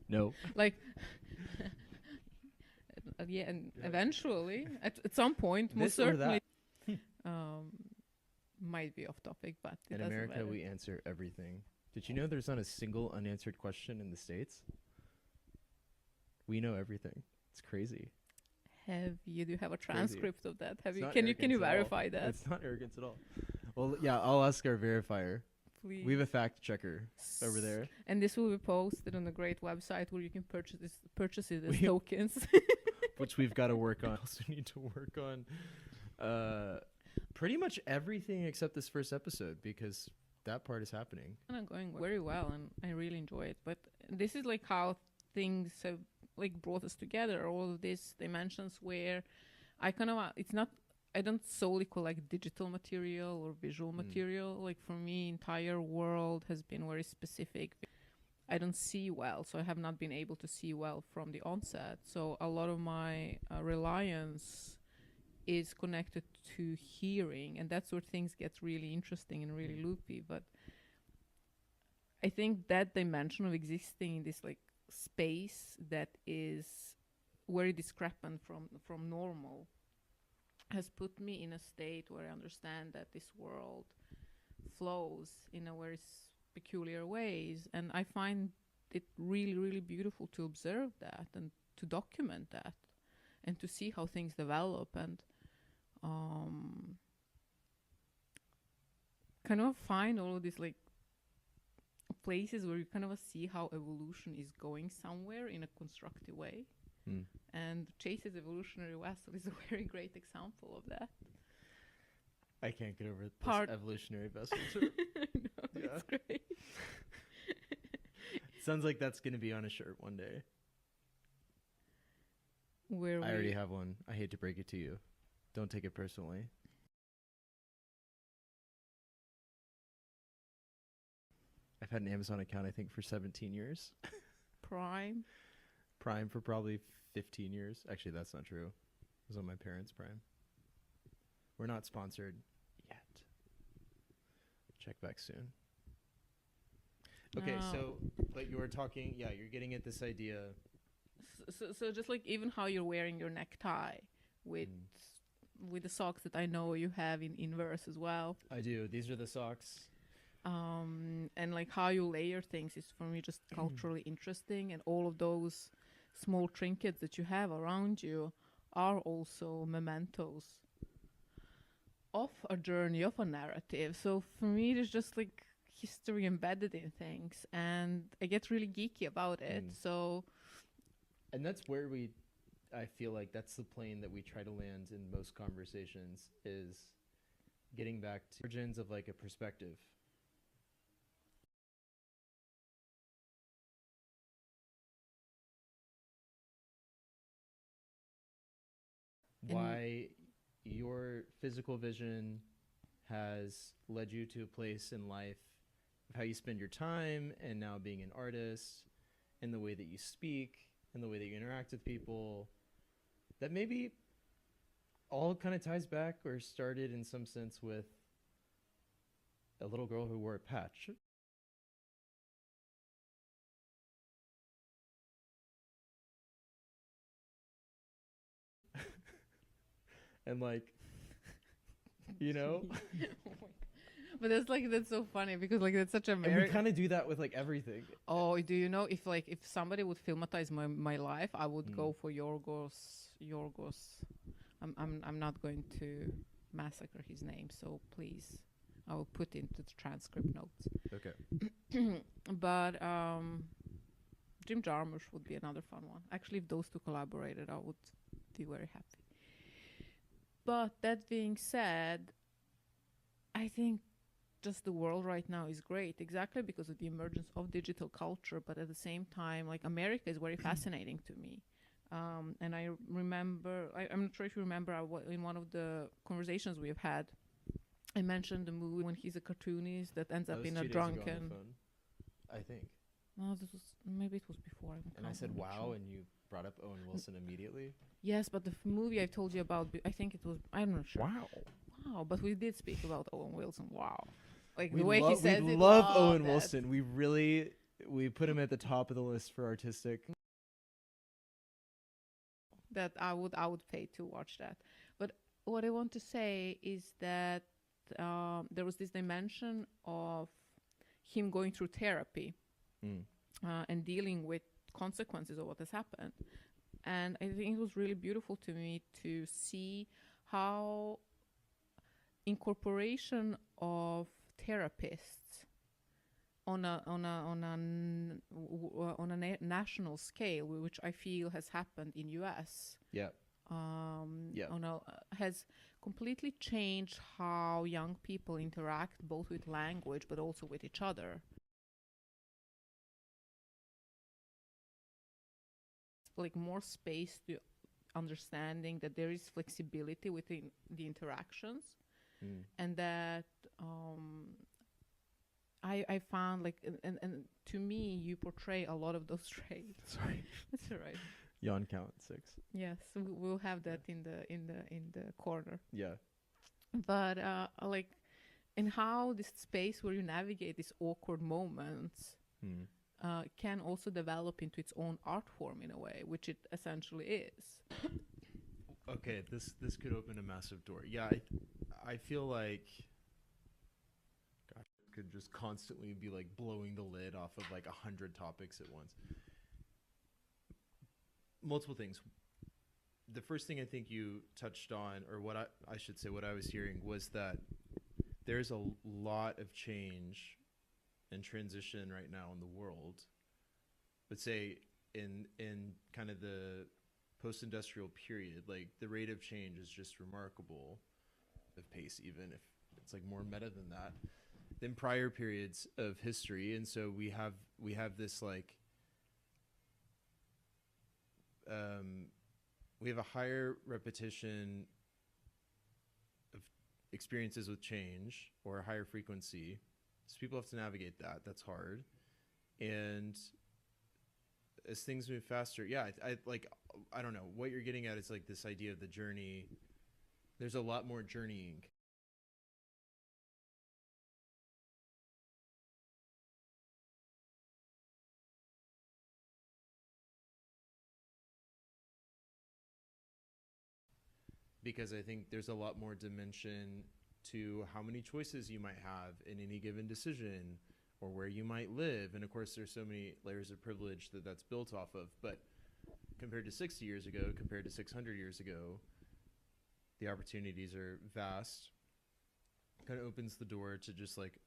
No. Like, yeah, and eventually, at some point, most This or certainly, that. um, might be off topic, but it In doesn't America, matter. we answer everything. Did you know there's not a single unanswered question in the States? We know everything. It's crazy. Do you have a It's crazy. transcript of that? It's not Can you arrogance at all. verify that, It's not arrogance at all. Well, yeah, I'll ask our verifier. please? We have a fact checker over there. And this will be posted on a great website where you can purchase it as We- tokens. Which we've got to work on. Also need to work on pretty much everything except this first episode because that part is happening. And going very well, and I really enjoy it. But this is like how things have like brought us together. All of these dimensions where I kind of I don't solely collect digital material or visual material. Like for me, entire world has been very specific. I don't see well, so I have not been able to see well from the onset. So a lot of my reliance is connected to hearing, and that's where things get really interesting and really loopy. But I think that dimension of existing in this like space that is very discrepant from normal has put me in a state where I understand that this world flows in a very peculiar ways, and I find it really, really beautiful to observe that and to document that and to see how things develop and kind of find all of these like places where you kind of see how evolution is going somewhere in a constructive way. And Chase's evolutionary vessel is a very great example of that. I can't get over Part- this evolutionary vessel. I know, it's great. Sounds like that's going to be on a shirt one day. Where I already have one. I hate to break it to you. Don't take it personally. I've had an Amazon account, I think, for 17 years. Prime. Prime for probably 15 years. Actually, that's not true. It was on my parents' Prime. We're not sponsored yet. Check back soon. Okay, so, but you were talking, you're getting at this idea. So just like even how you're wearing your necktie with the socks that I know you have in inverse as well. I do. These are the socks. And like how you layer things is for me just culturally interesting, and all of those small trinkets that you have around you are also mementos of a journey, of a narrative. So for me, there's just like history embedded in things, and I get really geeky about it. So, and that's where I feel like that's the plane that we try to land in most conversations, is getting back to origins of like a perspective. Why your physical vision has led you to a place in life of how you spend your time, and now being an artist, and the way that you speak, and the way that you interact with people, that maybe all kind of ties back or started in some sense with a little girl who wore a patch. And like, you know. But that's so funny because like that's such a And we kind of do that with like everything. Oh, do you know if somebody would filmatize my life, I would go for Yorgos. I'm not going to massacre his name, so please, I will put into the transcript notes. Okay. But Jim Jarmusch would be another fun one. Actually, if those two collaborated, I would be very happy. But that being said, I think just the world right now is great, exactly because of the emergence of digital culture. But at the same time, like America is very fascinating to me. And I remember, I'm not sure if you remember, in one of the conversations we have had, I mentioned the movie when he's a cartoonist that ends up in a drunken. I think. No, maybe it was before. And I said, wow, and you brought up Owen Wilson immediately. Yes, but the movie I told you about, I think it was, I'm not sure. Wow, but we did speak about Owen Wilson. Wow. Like the way he says it. We love Owen Wilson. We really we put him at the top of the list for artistic. That I would pay to watch that. But what I want to say is that there was this dimension of him going through therapy Mm. and dealing with consequences of what has happened. And I think it was really beautiful to me to see how incorporation of therapists on a national scale, which I feel has happened in US, Yeah. has completely changed how young people interact both with language but also with each other. Like more space to understanding that there is flexibility within the interactions, and that I found like and to me you portray a lot of those traits. Sorry. That's all right. Yawn count 6. Yes, we'll have that in the corner. Yeah. But like in how this space where you navigate these awkward moments can also develop into its own art form in a way, which it essentially is. Okay, this could open a massive door. Yeah, I feel like, gosh, it could just constantly be like blowing the lid off of like 100 topics at once. Multiple things. The first thing I think you touched on, or what I should say, what I was hearing was that there's a lot of change and transition right now in the world. But say in kind of the post-industrial period, like the rate of change is just remarkable, of pace, even if it's like more meta than that, than prior periods of history. And so we have this like we have a higher repetition of experiences with change, or a higher frequency. So people have to navigate that. That's hard. And as things move faster, I don't know what you're getting at. Is like this idea of the journey. There's a lot more journeying. Because I think there's a lot more dimension to how many choices you might have in any given decision, or where you might live. And of course, there's so many layers of privilege that's built off of. But compared to 60 years ago, compared to 600 years ago, the opportunities are vast. Kind of opens the door to just like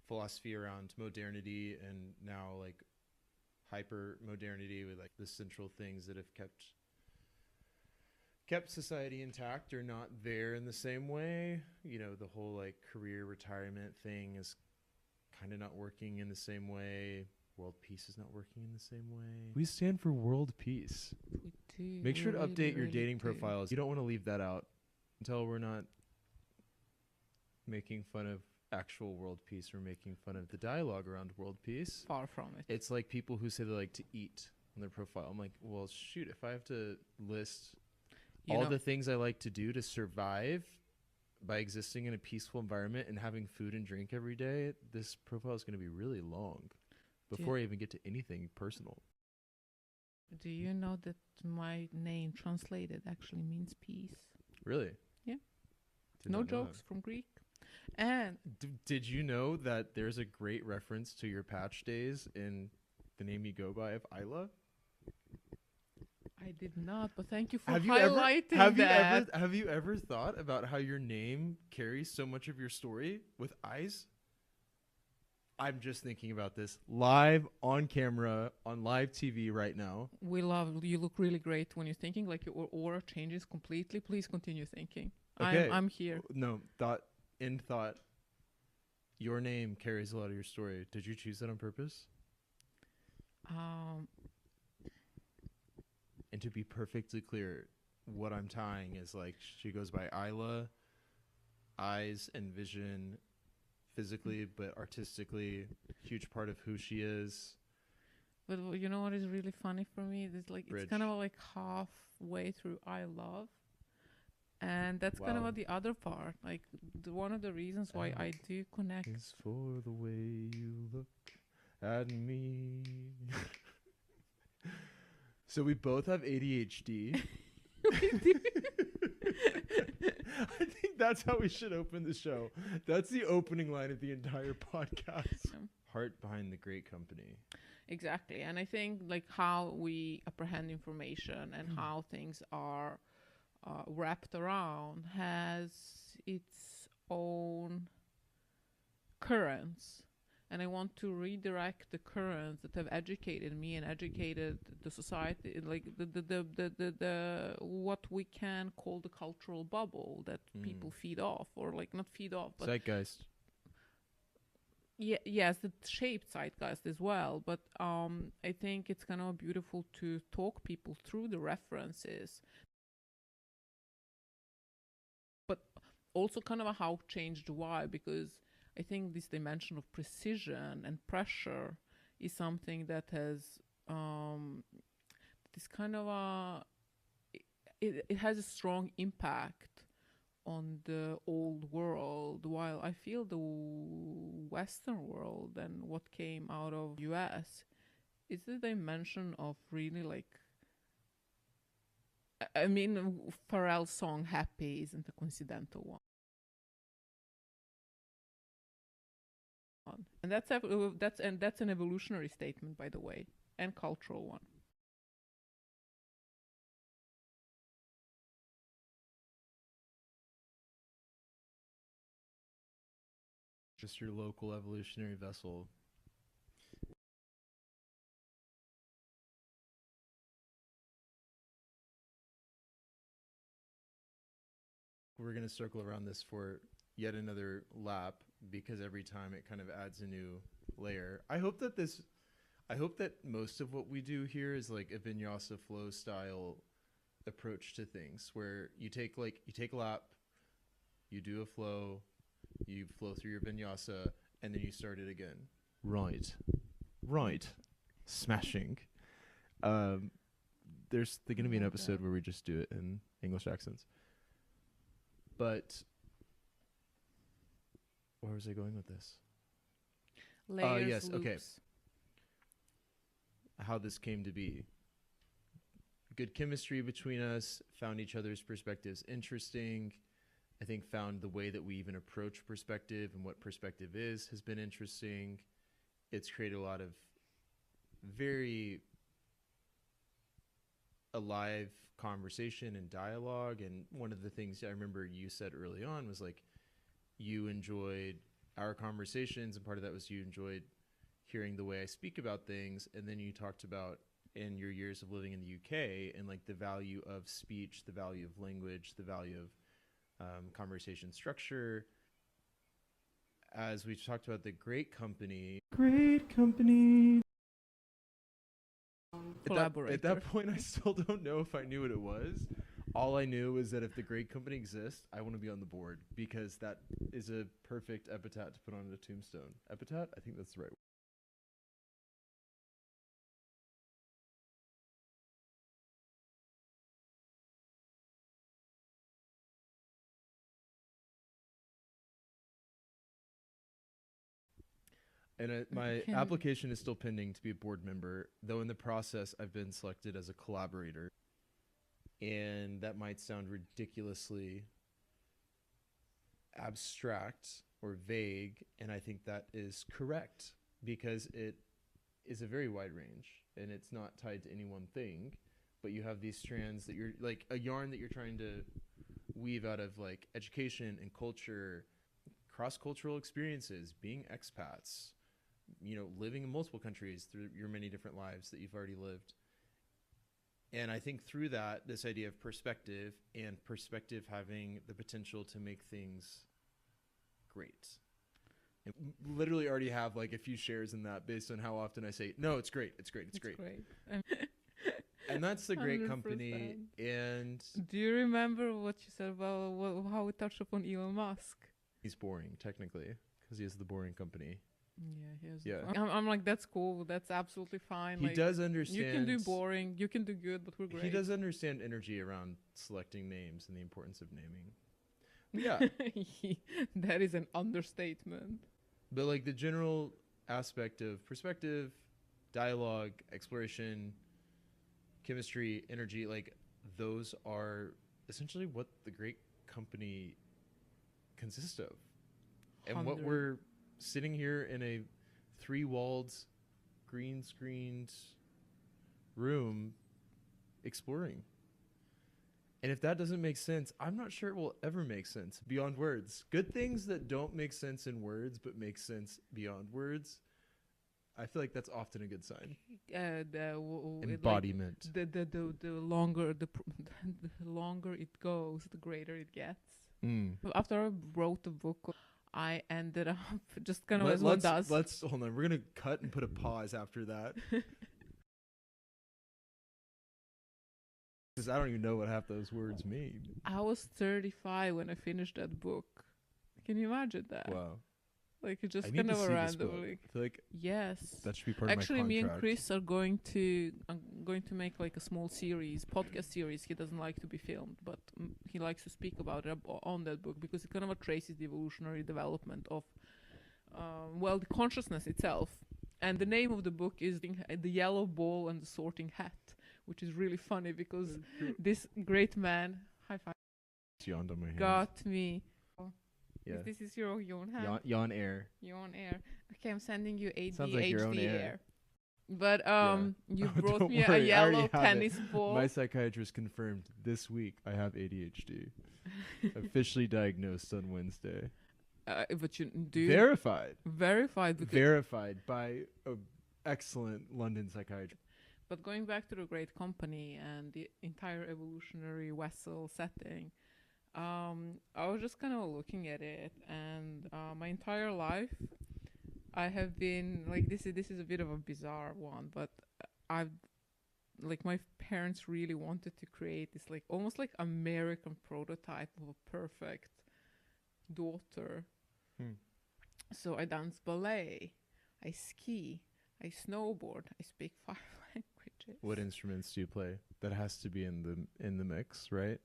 philosophy around modernity, and now like hyper modernity, with like the central things that have kept society intact are not there in the same way. You know, the whole like career retirement thing is kind of not working in the same way. World peace is not working in the same way. We stand for world peace. We do. Make sure to really, update your really dating do. profiles. You don't want to leave that out until we're not making fun of actual world peace. We're making fun of the dialogue around world peace. Far from it. It's like people who say they like to eat on their profile. I'm like, well, shoot, if I have to list all the things I like to do to survive by existing in a peaceful environment and having food and drink every day, this profile is going to be really long before I even get to anything personal. Do you know that my name translated actually means peace? Really? Yeah. Did No not know jokes that. from Greek. And Did you know that there's a great reference to your patch days in the name you go by of Isla? I did not, but thank you for Have highlighting that. Have you ever thought about how your name carries so much of your story with eyes? I'm just thinking about this live on camera on live TV right now. We love you. Look really great when you're thinking. Like your aura changes completely. Please continue thinking. Okay. I'm here. No, in thought. Your name carries a lot of your story. Did you choose that on purpose? And to be perfectly clear, what I'm tying is like she goes by Isla, eyes and vision, physically but artistically, huge part of who she is. But you know what is really funny for me? It's like Bridge. it's kind of like halfway through I love, and that's kind of Wow. the other part. Like one of the reasons why I do connect. Is for the way you look Add me. So we both have ADHD. I think that's how we should open the show. That's the opening line of the entire podcast. Heart behind the great company. Exactly. And I think like how we apprehend information and how things are wrapped around has its own currents. And I want to redirect the currents that have educated me and educated the society, like the what we can call the cultural bubble that people feed off, or like not feed off, but Zeitgeist. yes, the shaped zeitgeist as well. But I think it's kind of beautiful to talk people through the references, but also kind of how changed why, because I think this dimension of precision and pressure is something that has this kind of it has a strong impact on the old world, while I feel the Western world and what came out of US is the dimension of really like, I mean, Pharrell's song Happy isn't a coincidental one. And that's an evolutionary statement, by the way, and cultural one. Just your local evolutionary vessel. We're going to circle around this for yet another lap, because every time it kind of adds a new layer. I hope that most of what we do here is like a vinyasa flow style approach to things, where you take a lap, you do a flow, you flow through your vinyasa, and then you start it again. Right. Smashing. There's going to be an episode where we just do it in English accents. But where was I going with this? Layers, yes, loops. okay. How this came to be. Good chemistry between us, found each other's perspectives interesting. I think found the way that we even approach perspective and what perspective is has been interesting. It's created a lot of very alive conversation and dialogue. And one of the things I remember you said early on was like, you enjoyed our conversations, and part of that was you enjoyed hearing the way I speak about things. And then you talked about in your years of living in the UK and like the value of speech, the value of language, the value of conversation structure. As we talked about the Great Company. At that point, I still don't know if I knew what it was. All I knew was that if the Great Company exists, I want to be on the board, because that is a perfect epitaph to put on a tombstone. Epitaph? I think that's the right word. And my application is still pending to be a board member, though in the process I've been selected as a collaborator. And that might sound ridiculously abstract or vague, and I think that is correct, because it is a very wide range and it's not tied to any one thing, but you have these strands that you're like a yarn that you're trying to weave out of like education and culture, cross-cultural experiences, being expats, living in multiple countries through your many different lives that you've already lived. And I think through that, this idea of perspective, and perspective having the potential to make things great. And literally already have like a few shares in that based on how often I say, no, it's great. It's great. It's great. And that's the Great 100%. Company. And do you remember what you said about how we touched upon Elon Musk? He's boring, technically, because he has the boring company. Yeah, I'm like, that's cool. That's absolutely fine. He does understand. You can do boring. You can do good, but we're great. He does understand energy around selecting names and the importance of naming. But yeah. That is an understatement. But like the general aspect of perspective, dialogue, exploration, chemistry, energy, like those are essentially what the great company consists of. And what 100. we're sitting here in a 3-walled, green screened room exploring. And if that doesn't make sense, I'm not sure it will ever make sense beyond words. Good things that don't make sense in words but make sense beyond words, I feel like that's often a good sign. Embodiment. The longer the longer it goes, the greater it gets. After I wrote the book, I ended up just kind of as one does. Let's hold on. We're gonna cut and put a pause after that. Because I don't even know what half those words mean. I was 35 when I finished that book. Can you imagine that? Wow. Like it just I need kind to of see this randomly. book. I feel like Yes. that should be part Actually, of my me contract. and Chris are going to make like a small series, podcast series. He doesn't like to be filmed, but he likes to speak about it on that book because it kind of traces the evolutionary development of, the consciousness itself. And the name of the book is The Yellow Ball and the Sorting Hat, which is really funny because this great man, high five, Yawned on my hand. got me. Yeah. This is your own hand. Yawn air. Your own air. Okay, I'm sending you ADHD Sounds like your own air. But you brought Don't me worry, a I already yellow have tennis it. ball. My psychiatrist confirmed this week I have ADHD. Officially diagnosed on Wednesday. But you do Verified. Verified by an excellent London psychiatrist. But going back to the Great Company and the entire evolutionary vessel setting, I was just kind of looking at it, and my entire life, I have been like this is a bit of a bizarre one, but my parents really wanted to create this like almost like American prototype of a perfect daughter. So I dance ballet, I ski, I snowboard, I speak 5 languages. What instruments do you play? That has to be in the mix, right?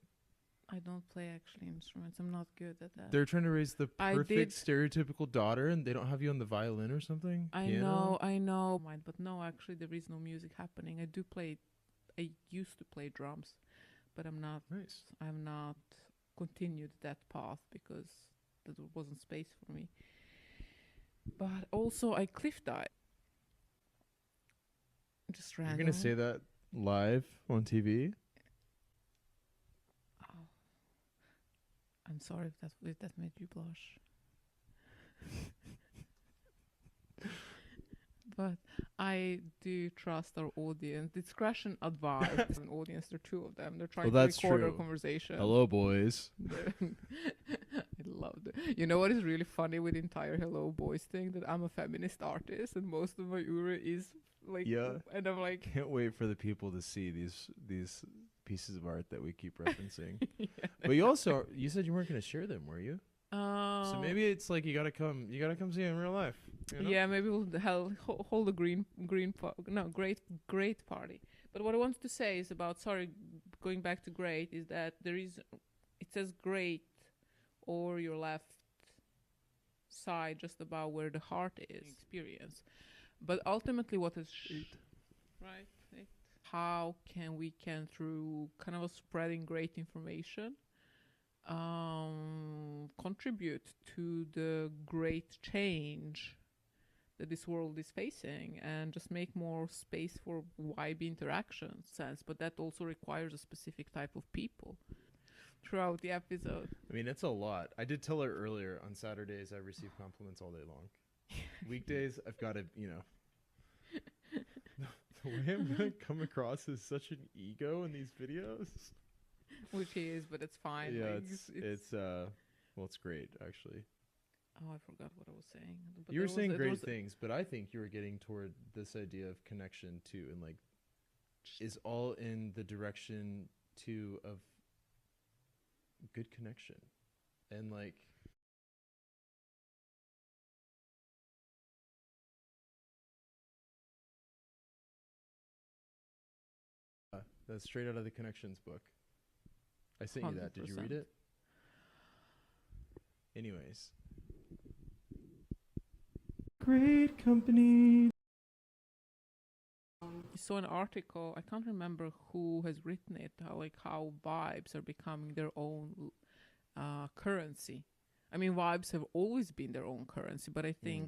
I don't play actually instruments. I'm not good at that. They're trying to raise the perfect stereotypical daughter, and they don't have you on the violin or something? I know. But no, actually, there is no music happening. I used to play drums, but I'm not. Nice. I'm not continued that path because there wasn't space for me. But also, I cliff dive. Just random. You're gonna say that live on TV? Oh. I'm sorry if that made you blush. But I do trust our audience. Discretion advised. An audience, there are 2 of them. They're trying to record our conversation. Hello, boys. I love it. You know what is really funny with the entire Hello Boys thing? That I'm a feminist artist, and most of my ura is like, and I'm like, can't wait for the people to see these pieces of art that we keep referencing. Yeah. But you said you weren't going to share them, were you? So maybe it's like you gotta come see it in real life. You know? Yeah, maybe we'll hold a great party. But what I wanted to say is about going back to great is that it says great or your left side just about where the heart is experience. But ultimately what is right? How can we through kind of spreading great information contribute to the great change that this world is facing and just make more space for YB interaction sense, but that also requires a specific type of people throughout the episode. I mean, it's a lot. I did tell her earlier on Saturdays I receive compliments all day long. Weekdays I've got to, the way I'm going to come across as such an ego in these videos. Which he is, but it's fine. Yeah, it's great, actually. Oh, I forgot what I was saying. But you were saying great things, but I think you were getting toward this idea of connection too, and like, is all in the direction too of good connection, and like. That's straight out of the Connections book. I sent you that. Did you read it? Anyways. Great company. I saw an article, I can't remember who has written it, how vibes are becoming their own currency. I mean, vibes have always been their own currency, but I think